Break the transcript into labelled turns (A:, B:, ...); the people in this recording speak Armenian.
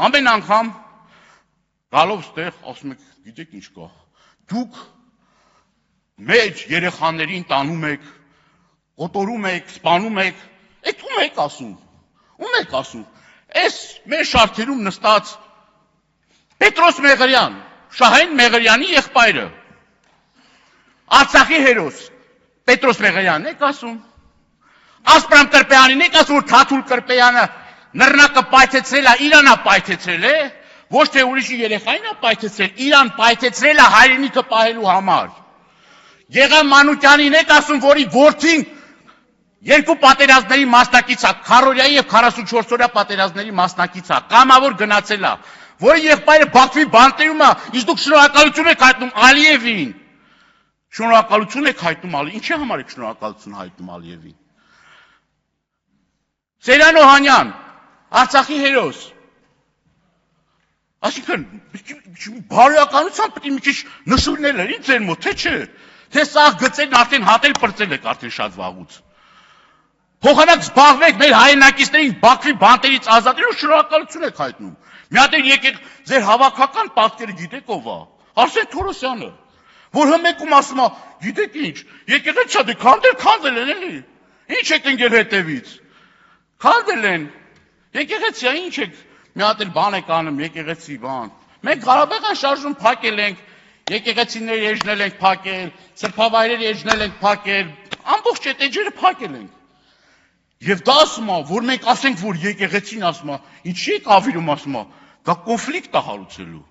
A: Ամեն անգամ գալով ստեղ, ասում եք, գիտեք ինչ կա, դուք մեր երեխաներին տանում եք, կոտորում եք, սպանում եք, այդ ում եք ասում, այս մեր շարքերում նստած Պետրոս Մեղրյան, Շահեն Մեղրյանի եղբայրը, Արցախի հերոս, Պետրոս Մեղրյանն եք ասում, Ասպրամ Կրպեյանին եք ասում, որ Թաթուլ Կրպեյանը նռնակը պայթեցրել է, Իրանա պայթեցրել է, ոչ թե ուրիշի երեխային է պայթեցրել, Իրան պայթեցրել է հայրենիքը պահելու համար։ Գեգամ Մանուկյանին եք ասում, որի որդին երկու պատերազմների մասնակից է, Քարորյայի եւ 44-օրյա պատերազմների մասնակից է, կամավոր գնացել է, որի եղբայրը Բաքվի բանտերում է, իսկ դուք շնորհակալություն եք հայտնում Ալիևին։ Շնորհակալություն եք հայտնում Ալիևին, ինչի համար եք շնորհակալություն հայտնում Ալիևին։ Սերյան Օհանյան, Արցախի հերոս։ Այսինքն, բարոյականությամբ պետք է մի քիչ նշույլներ էր, ինձ ձեր մոտ, թե չէ։ Թե սա գծերն արդեն հատել պրծել եք արդեն շատ վաղուց։ Փոխանակ զբաղվեք մեր հայրենակիցներին Բաքվի բանտերից ազատելու շնորհակալություն եք հայտնում։ Մի հատ եկեք ձեր հավաքական պատկերը գիտեք ով է։ Արսեն Թորոսյանը, որ հմեկում ասում է, գիտեք ինչ, եկեղեցի դե քանդել են էլի։ Ինչ եք ընկել հետևից։ Քանդել են։ Եկեղեցի ինչ եք, մի հատ էլ բան եք անում, եկեղեցի բան։ Մենք Ղարաբաղյան շարժում փակել ենք, եկեղեցիներ էջնել ենք փակել, սրբավայրեր էջնել ենք փակել, ամբողջ այդ էջերը փակել ենք։ Եվ դա ասում է, որ մենք ասենք, որ եկեղեցին ասում է, ինչի եք ավիրում ասում է, դա կոնֆլիկտ է հարուցելու։